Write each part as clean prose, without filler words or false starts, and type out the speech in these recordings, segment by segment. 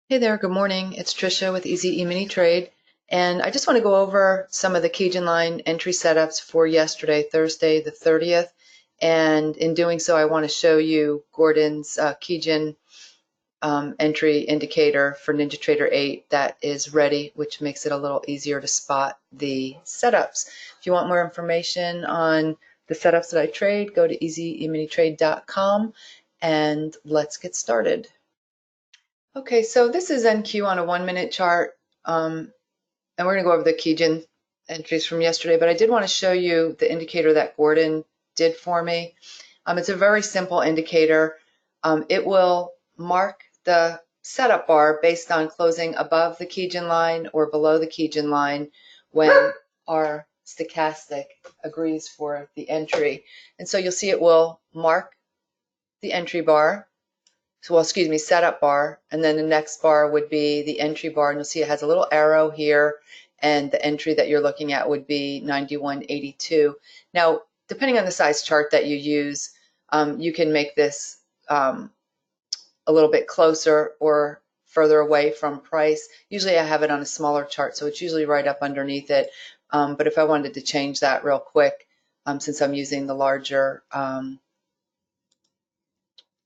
Hey there, good morning. It's Trisha with Easy E-mini Trade, and I just want to go over some of the Kijun line entry setups for yesterday, Thursday the 30th. And in doing so, I want to show you Gordon's Kijun entry indicator for NinjaTrader 8 that is ready, which makes it a little easier to spot the setups. If you want more information on the setups that I trade, go to easyeeminitrade.com and let's get started. Okay, so this is NQ on a 1 minute chart, and we're going to go over the Kijun entries from yesterday, but I did want to show you the indicator that Gordon did for me. It's a very simple indicator. It will mark the setup bar based on closing above the Kijun line or below the Kijun line when our stochastic agrees for the entry. And so you'll see it will mark the entry bar. So, well, excuse me, setup bar, and then the next bar would be the entry bar, and you'll see it has a little arrow here, and the entry that you're looking at would be 91.82. Now, depending on the size chart that you use, you can make this a little bit closer or further away from price. Usually I have it on a smaller chart, so it's usually right up underneath it. But if I wanted to change that real quick, since I'm using the larger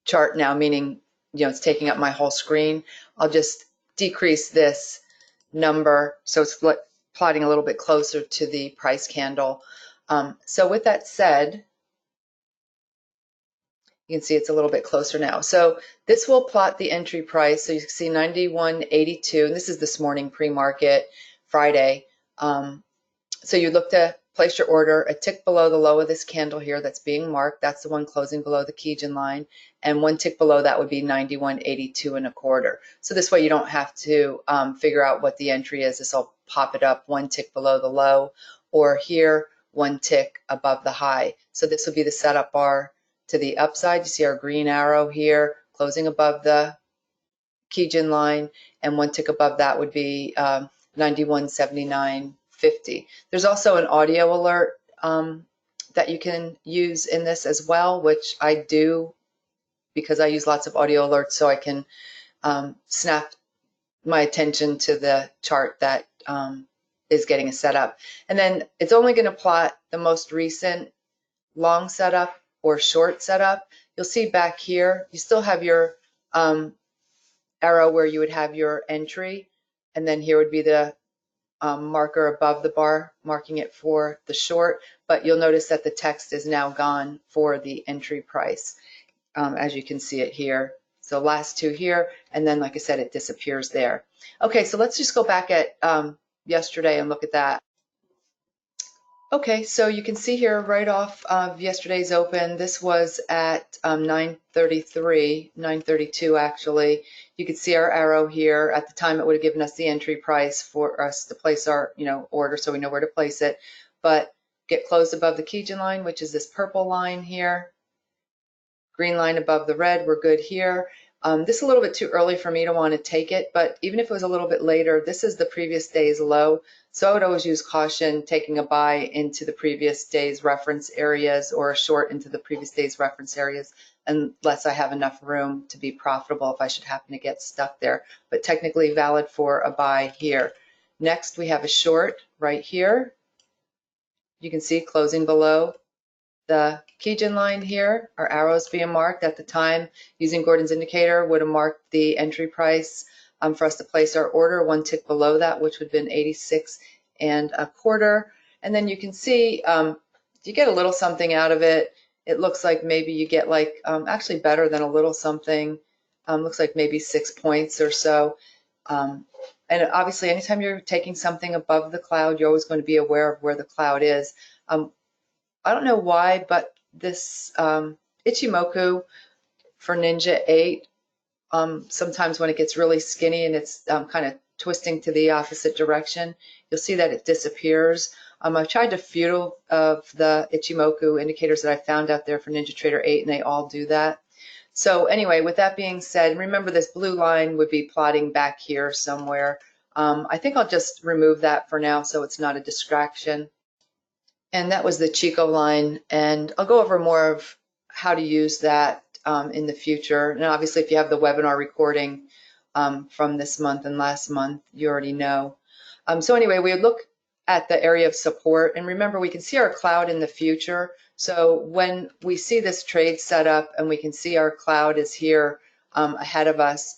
chart now, meaning it's taking up my whole screen, I'll just decrease this number so it's plotting a little bit closer to the price candle. So with that said, you can see it's a little bit closer now. So this will plot the entry price. So you can see 91.82, and this is this morning pre-market, Friday. So you look to place your order a tick below the low of this candle here that's being marked. That's the one closing below the Kijun line. And one tick below that would be 91.82 and a quarter. So this way you don't have to figure out what the entry is. This will pop it up one tick below the low, or here one tick above the high. So this will be the setup bar to the upside. You see our green arrow here closing above the Kijun line, and one tick above that would be 91.79.50. There's also an audio alert that you can use in this as well, which I do because I use lots of audio alerts so I can snap my attention to the chart that is getting a setup. And then it's only going to plot the most recent long setup or short setup. You'll see back here, you still have your arrow where you would have your entry, and then here would be the marker above the bar marking it for the short, but you'll notice that the text is now gone for the entry price, as you can see it here. So last two here, and then like I said, it disappears there. Okay, so let's just go back at yesterday and look at that. Okay, so you can see here right off of yesterday's open, this was at 9:33, 9:32 actually. You could see our arrow here. At the time, it would have given us the entry price for us to place our, order, so we know where to place it. But get closed above the Kijun line, which is this purple line here. Green line above the red, we're good here. This is a little bit too early for me to want to take it, but even if it was a little bit later, this is the previous day's low. So I would always use caution taking a buy into the previous day's reference areas or a short into the previous day's reference areas, unless I have enough room to be profitable if I should happen to get stuck there. But technically valid for a buy here. Next, we have a short right here. You can see closing below the Kijun line here, our arrows being marked at the time using Gordon's indicator would have marked the entry price for us to place our order one tick below that, which would have been 86 and a quarter. And then you can see you get a little something out of it. It looks like maybe you get like actually better than a little something. Looks like maybe 6 points or so. And obviously, anytime you're taking something above the cloud, you're always going to be aware of where the cloud is. I don't know why, but this Ichimoku for Ninja 8, sometimes when it gets really skinny and it's kind of twisting to the opposite direction, you'll see that it disappears. I've tried a few of the Ichimoku indicators that I found out there for NinjaTrader 8, and they all do that. So anyway, with that being said, remember this blue line would be plotting back here somewhere. I think I'll just remove that for now so it's not a distraction. And that was the Chico line, and I'll go over more of how to use that in the future. And obviously, if you have the webinar recording from this month and last month, you already know. So anyway, we would look at the area of support, and remember, we can see our cloud in the future. So when we see this trade set up and we can see our cloud is here ahead of us,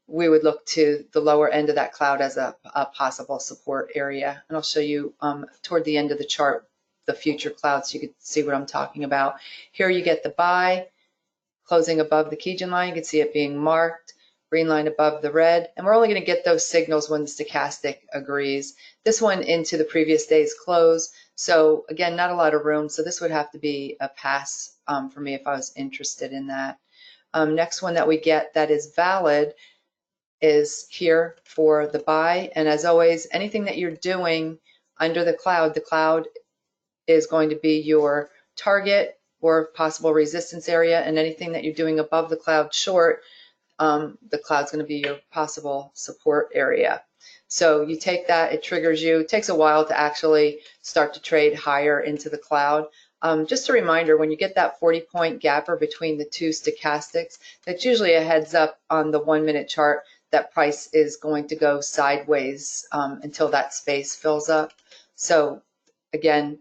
we would look to the lower end of that cloud as a possible support area. And I'll show you toward the end of the chart the future clouds so you can see what I'm talking about. Here you get the buy closing above the Kijun line. You can see it being marked, green line above the red. And we're only going to get those signals when the stochastic agrees. This one into the previous day's close. So again, not a lot of room. So this would have to be a pass for me if I was interested in that. Next one that we get that is valid is here for the buy. And as always, anything that you're doing under the cloud is going to be your target or possible resistance area, and anything that you're doing above the cloud short, the cloud's going to be your possible support area. So you take that, it triggers you. It takes a while to actually start to trade higher into the cloud. Just a reminder, when you get that 40-point gapper between the two stochastics, that's usually a heads up on the 1-minute chart that price is going to go sideways until that space fills up. So again,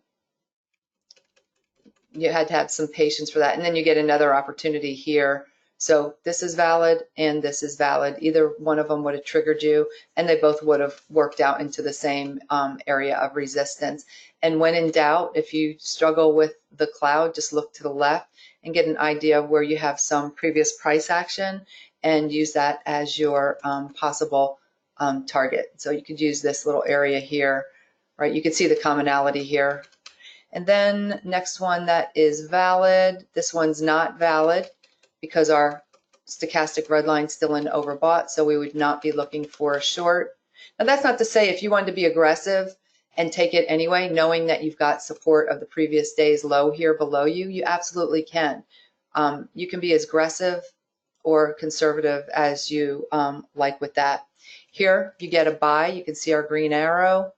you had to have some patience for that. And then you get another opportunity here. So this is valid and this is valid. Either one of them would have triggered you, and they both would have worked out into the same area of resistance. And when in doubt, if you struggle with the cloud, just look to the left and get an idea of where you have some previous price action and use that as your possible target. So you could use this little area here, right? You can see the commonality here. And then next one that is valid, this one's not valid because our stochastic red line's still in overbought, so we would not be looking for a short. Now that's not to say if you wanted to be aggressive and take it anyway, knowing that you've got support of the previous day's low here below you, you absolutely can. You can be as aggressive or conservative as you like with that. Here you get a buy, you can see our green arrow,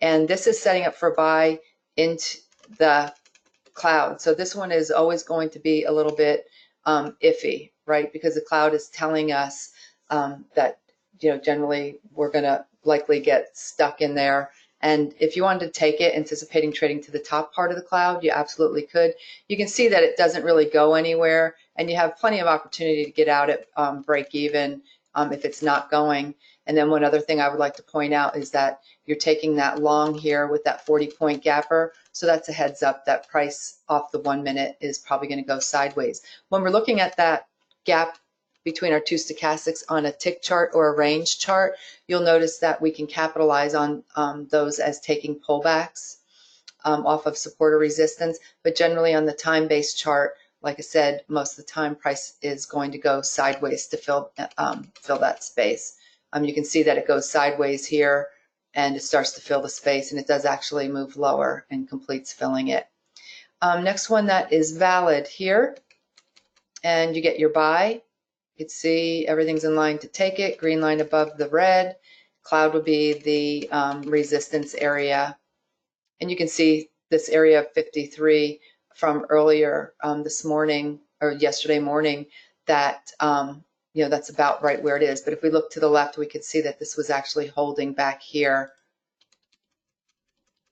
and this is setting up for buy into the cloud. So this one is always going to be a little bit iffy, right? Because the cloud is telling us that, generally we're going to likely get stuck in there. And if you wanted to take it, anticipating trading to the top part of the cloud, you absolutely could. You can see that it doesn't really go anywhere, and you have plenty of opportunity to get out at break even if it's not going. And then one other thing I would like to point out is that you're taking that long here with that 40-point gapper. So that's a heads up that price off the 1 minute is probably going to go sideways. When we're looking at that gap between our two stochastics on a tick chart or a range chart, you'll notice that we can capitalize on those as taking pullbacks off of support or resistance. But generally on the time-based chart, like I said, most of the time price is going to go sideways to fill that space. You can see that it goes sideways here and it starts to fill the space, and it does actually move lower and completes filling it. Next one that is valid here, and you get your buy. You can see everything's in line to take it. Green line above the red. Cloud would be the resistance area. And you can see this area of 53 from earlier this morning or yesterday morning that that's about right where it is. But if we look to the left, we could see that this was actually holding back here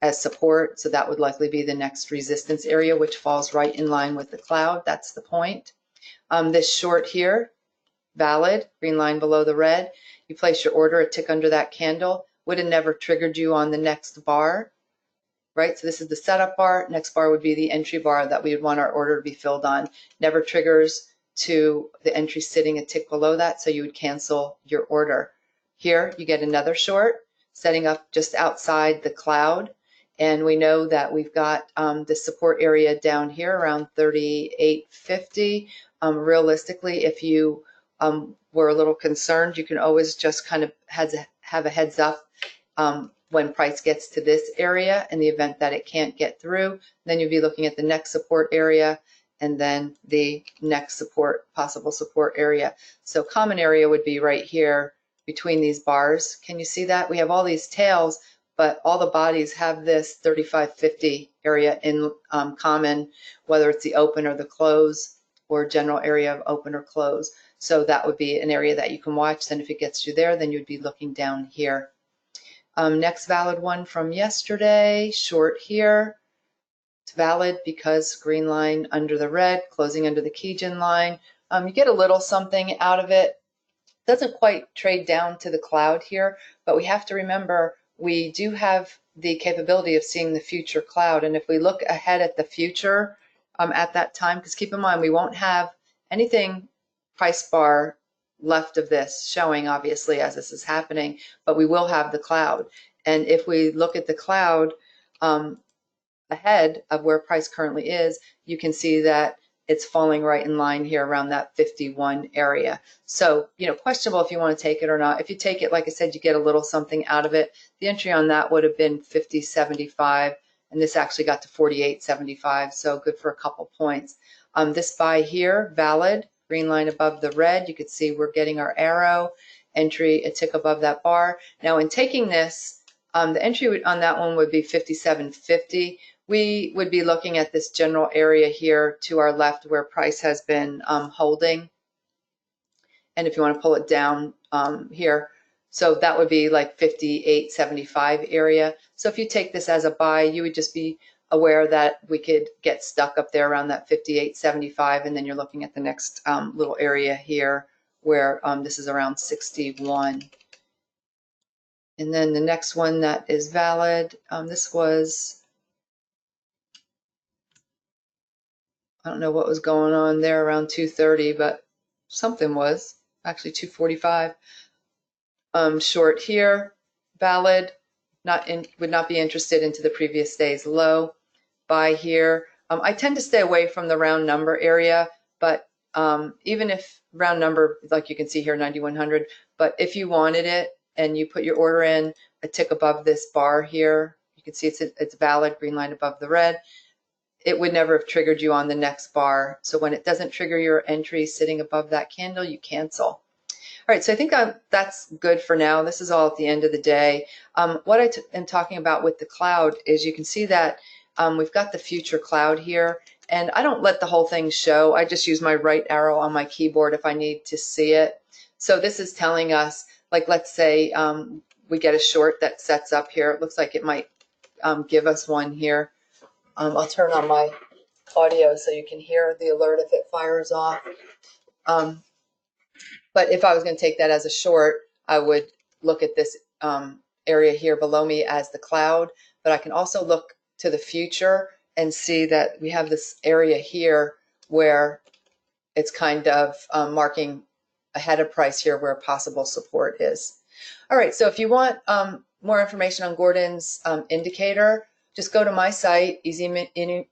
as support. So that would likely be the next resistance area, which falls right in line with the cloud. That's the point. This short here, valid, green line below the red. You place your order a tick under that candle. Would have never triggered you on the next bar, right? So this is the setup bar. Next bar would be the entry bar that we would want our order to be filled on. Never triggers to the entry sitting a tick below that, so you would cancel your order. Here you get another short setting up just outside the cloud, and we know that we've got the support area down here around 38.50. Realistically, if you were a little concerned, you can always just kind of have a heads up when price gets to this area. In the event that it can't get through, then you'll be looking at the next support area and then the next possible support area. So common area would be right here between these bars. Can you see that? We have all these tails, but all the bodies have this 35.50 area in common, whether it's the open or the close or general area of open or close. So that would be an area that you can watch. Then if it gets you there, then you'd be looking down here. Next valid one from yesterday, short here. It's valid because green line under the red, closing under the Kijun line. You get a little something out of it. Doesn't quite trade down to the cloud here, but we have to remember we do have the capability of seeing the future cloud. And if we look ahead at the future at that time, because keep in mind, we won't have anything price bar left of this showing, obviously, as this is happening, but we will have the cloud. And if we look at the cloud ahead of where price currently is, you can see that it's falling right in line here around that 51 area. So, questionable if you want to take it or not. If you take it, like I said, you get a little something out of it. The entry on that would have been 50.75, and this actually got to 48.75, so good for a couple points. This buy here, valid, green line above the red. You could see we're getting our arrow, entry a tick above that bar. Now in taking this, the entry on that one would be 57.50. We would be looking at this general area here to our left where price has been holding. And if you want to pull it down here, so that would be like 58.75 area. So if you take this as a buy, you would just be aware that we could get stuck up there around that 58.75, and then you're looking at the next little area here where this is around 61. And then the next one that is valid, this was, I don't know what was going on there around 2:30, but something was, actually 2:45. Short here, valid, would not be interested into the previous day's low. Buy here. I tend to stay away from the round number area, but even if round number, like you can see here, 9,100, but if you wanted it and you put your order in a tick above this bar here, you can see it's valid, green line above the red. It would never have triggered you on the next bar. So when it doesn't trigger your entry sitting above that candle, you cancel. All right, so I think that's good for now. This is all at the end of the day. What I am talking about with the cloud is you can see that we've got the future cloud here, and I don't let the whole thing show. I just use my right arrow on my keyboard if I need to see it. So this is telling us, like, let's say we get a short that sets up here. It looks like it might give us one here. I'll turn on my audio so you can hear the alert if it fires off. But if I was going to take that as a short, I would look at this area here below me as the cloud. But I can also look to the future and see that we have this area here where it's kind of marking ahead of price here where possible support is. All right, so if you want more information on Gordon's indicator, just go to my site, Easy Mini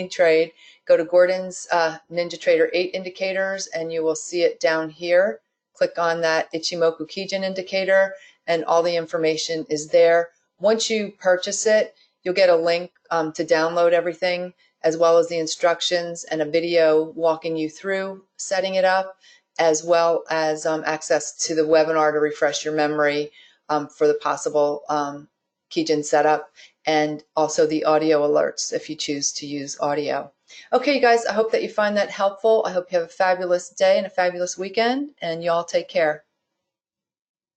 Trade. Go to Gordon's Ninja Trader 8 indicators, and you will see it down here. Click on that Ichimoku Kijun indicator, and all the information is there. Once you purchase it, you'll get a link to download everything, as well as the instructions and a video walking you through setting it up, as well as access to the webinar to refresh your memory for the possible Kijun setup, and also the audio alerts if you choose to use audio. Okay, you guys, I hope that you find that helpful. I hope you have a fabulous day and a fabulous weekend, and you all take care.